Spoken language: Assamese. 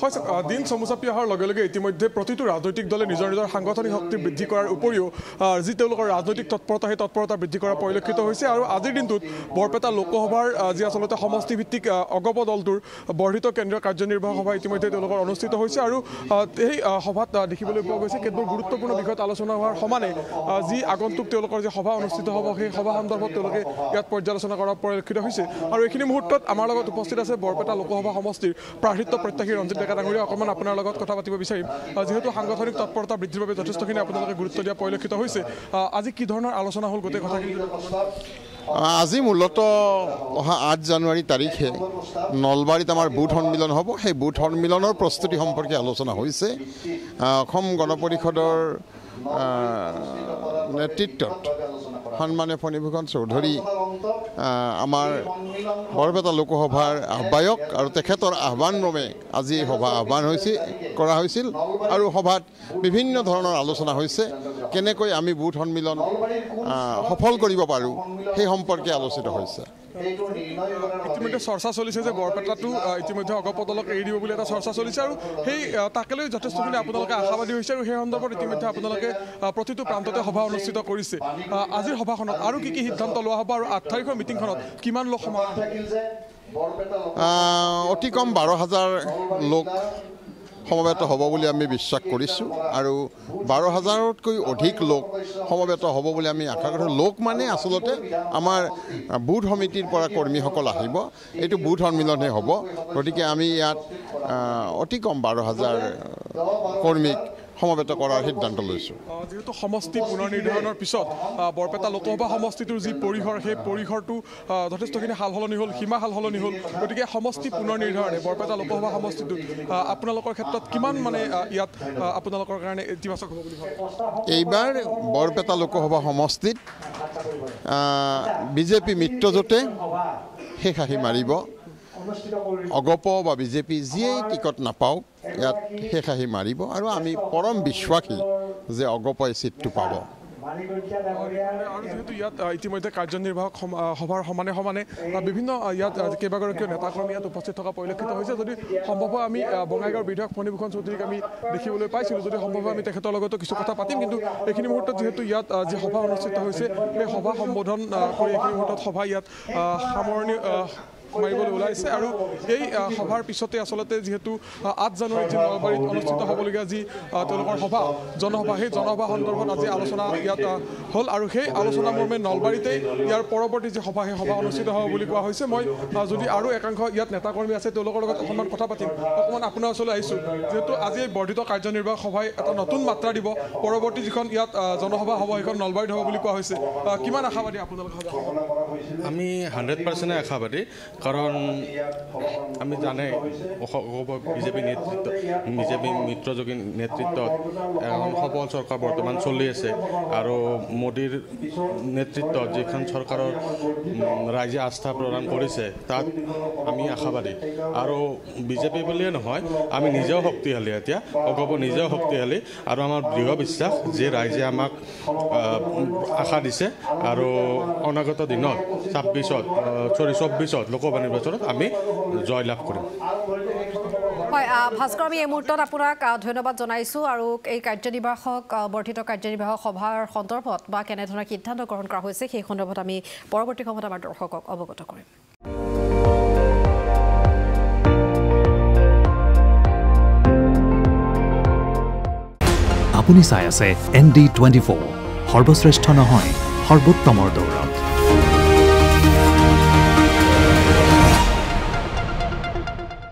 হয় দিন চমুচাপি অহাৰ লগে লগে ইতিমধ্যে প্ৰতিটো ৰাজনৈতিক দলে নিজৰ নিজৰ সাংগঠনিক শক্তি বৃদ্ধি কৰাৰ উপৰিও যি তেওঁলোকৰ ৰাজনৈতিক তৎপৰতা সেই তৎপৰতা বৃদ্ধি কৰা পৰিলক্ষিত হৈছে আৰু আজিৰ দিনটোত বৰপেটা লোকসভাৰ যি আচলতে সমষ্টিভিত্তিক অগপ দলটোৰ বৰ্ধিত কেন্দ্ৰীয় কাৰ্যনিৰ্বাহক সভা ইতিমধ্যে তেওঁলোকৰ অনুষ্ঠিত হৈছে আৰু এই সভাত দেখিবলৈ পোৱা গৈছে কেতবোৰ গুৰুত্বপূৰ্ণ বিষয়ত আলোচনা হোৱাৰ সমানে যি আগন্তুক তেওঁলোকৰ যি সভা অনুষ্ঠিত হ'ব সেই সভা সন্দৰ্ভত তেওঁলোকে ইয়াত পৰ্যালোচনা কৰা পৰিলক্ষিত হৈছে আৰু এইখিনি মুহূৰ্তত আমাৰ লগত উপস্থিত আছে বৰপেটা লোকসভা সমষ্টিৰ প্ৰাৰ্থিত্ব প্ৰত্যাশী ৰঞ্জিত ডেকা ডাঙৰীয়া অকণমান আপোনাৰ লগত কথা পাতিব বিচাৰিম যিহেতু সাংগঠনিক তৎপৰতা বৃদ্ধিৰ বাবে যথেষ্টখিনি আপোনালোকে গুৰুত্ব দিয়া পৰিলক্ষিত হৈছে আজি কি ধৰণৰ আলোচনা হ'ল গোটেই কথাখিনি আজি মূলতঃ অহা 8 জানুৱাৰী তাৰিখে নলবাৰীত আমাৰ বুথ সন্মিলন হ'ব সেই বুথ সন্মিলনৰ প্ৰস্তুতি সম্পৰ্কে আলোচনা হৈছে অসম গণ পৰিষদৰ নেতৃত্বত সন্মানীয় ফণীভূষণ চৌধুৰী আমাৰ বৰপেটা লোকসভাৰ আহ্বায়ক আৰু তেখেতৰ আহ্বানক্ৰমে আজি সভা আহ্বান কৰা হৈছিল আৰু সভাত বিভিন্ন ধৰণৰ আলোচনা হৈছে কেনেকৈ আমি বুথ সন্মিলন সফল কৰিব পাৰোঁ সেই সম্পৰ্কে আলোচিত হৈছে ইতিমধ্যে চৰ্চা চলিছে যে বৰপেটাটো ইতিমধ্যে অগপ দলক এৰি দিব বুলি এটা চৰ্চা চলিছে আৰু সেই তাকে লৈ যথেষ্টখিনি আপোনালোকে আশাবাদী হৈছে আৰু সেই সন্দৰ্ভত ইতিমধ্যে আপোনালোকে প্ৰতিটো প্ৰান্ততে সভা অনুষ্ঠিত কৰিছে আজিৰ সভাখনত আৰু কি সিদ্ধান্ত লোৱা হ'ব আৰু 8 তাৰিখৰ মিটিংখনত কিমান লোক সমাগম অতি কম 12,000 লোক সমবেত হ'ব বুলি আমি বিশ্বাস কৰিছোঁ আৰু 12,000তকৈ অধিক লোক সমবেত হ'ব বুলি আমি আশা কৰোঁ লোক মানে আচলতে আমাৰ বুথ সমিতিৰ পৰা কৰ্মীসকল আহিব এইটো বুথ সন্মিলনহে হ'ব গতিকে আমি ইয়াত অতি কম 12,000 কৰ্মীক সমবেত কৰাৰ সিদ্ধান্ত লৈছোঁ যেহেতু সমষ্টি পুনৰ নিৰ্ধাৰণৰ পিছত বৰপেটা লোকসভা সমষ্টিটোৰ যি পৰিসৰ সেই পৰিসৰটো যথেষ্টখিনি সাল সলনি হ'ল সীমা সাল সলনি হ'ল গতিকে সমষ্টি পুনৰ নিৰ্ধাৰণে বৰপেটা লোকসভা সমষ্টিটোত আপোনালোকৰ ক্ষেত্ৰত কিমান মানে ইয়াত আপোনালোকৰ কাৰণে ইতিবাচক হ'ব বুলি ভাবে এইবাৰ বৰপেটা লোকসভা সমষ্টিত বিজেপি মিত্ৰজোঁটে শেষ আহি মাৰিব অগপ বা বিজেপি যিয়েই টিকট নাপাওক ইয়াত শেষ আহি মাৰিব আৰু আমি পৰম বিশ্বাসী যে অগপই চিটটো পাব আৰু যেহেতু ইয়াত ইতিমধ্যে কাৰ্যনিৰ্বাহক সভাৰ সমানে সমানে বিভিন্ন ইয়াত কেইবাগৰাকীও নেতাকৰ্মী ইয়াত উপস্থিত থকা পৰিলক্ষিত হৈছে যদি সম্ভৱ হয় আমি বঙাইগাঁৱৰ বিধায়ক ফণীভূষণ চৌধুৰীক আমি দেখিবলৈ পাইছিলোঁ যদি সম্ভৱ হয় আমি তেখেতৰ লগতো কিছু কথা পাতিম কিন্তু এইখিনি মুহূৰ্তত যিহেতু ইয়াত যি সভা অনুষ্ঠিত হৈছে সেই সভা সম্বোধন কৰি এইখিনি মুহূৰ্তত সভা ইয়াত সামৰণি মাৰিবলৈ ওলাইছে আৰু এই সভাৰ পিছতে আচলতে যিহেতু 8 জানুৱাৰীত যি নলবাৰীত অনুষ্ঠিত হ'বলগীয়া যি তেওঁলোকৰ সভা জনসভা সেই জনসভা সন্দৰ্ভত আজি আলোচনা ইয়াত হ'ল আৰু সেই আলোচনা মৰ্মে নলবাৰীতেই ইয়াৰ পৰৱৰ্তী যি সভা সেই সভা অনুষ্ঠিত হ'ব বুলি কোৱা হৈছে মই যদি আৰু একাংশ ইয়াত নেতাকৰ্মী আছে তেওঁলোকৰ লগত অকণমান কথা পাতিম অকণমান আপোনাৰ ওচৰলৈ আহিছোঁ যিহেতু আজি এই বৰ্ধিত কাৰ্যনিৰ্বাহক সভাই এটা নতুন মাত্ৰা দিব পৰৱৰ্তী যিখন ইয়াত জনসভা হ'ব সেইখন নলবাৰীত হ'ব বুলি কোৱা হৈছে কিমান আশাবাদী আপোনালোকে আমি 100% আশাবাদী কাৰণ আমি জানে বিজেপি মিত্ৰযোগী নেতৃত্বত এখন সবল চৰকাৰ বৰ্তমান চলি আছে আৰু মোদীৰ নেতৃত্বত যিখন চৰকাৰৰ ৰাইজে আস্থা প্ৰদান কৰিছে তাত আমি আশাবাদী আৰু বিজেপি বুলিয়ে নহয় আমি নিজেও শক্তিশালী এতিয়া অগপ নিজেও শক্তিশালী আৰু আমাৰ দৃঢ় বিশ্বাস যে ৰাইজে আমাক আশা দিছে আৰু অনাগত দিনত 24 লোকসভা নিৰ্বাচনত আমি জয়লাভ কৰিম হয় ভাস্কৰ আমি এই মুহূৰ্তত আপোনাক ধন্যবাদ জনাইছোঁ আৰু এই কাৰ্যনিৰ্বাহক বৰ্ধিত কাৰ্যনিৰ্বাহক সভাৰ সন্দৰ্ভত বা কেনেধৰণৰ সিদ্ধান্ত গ্ৰহণ কৰা হৈছে সেই সন্দৰ্ভত আমি পৰৱৰ্তী সময়ত আমাৰ দৰ্শকক অৱগত কৰিম আপুনি চাই আছে ND24 সৰ্বশ্ৰেষ্ঠ নহয় সৰ্বোত্তমৰ দৌৰত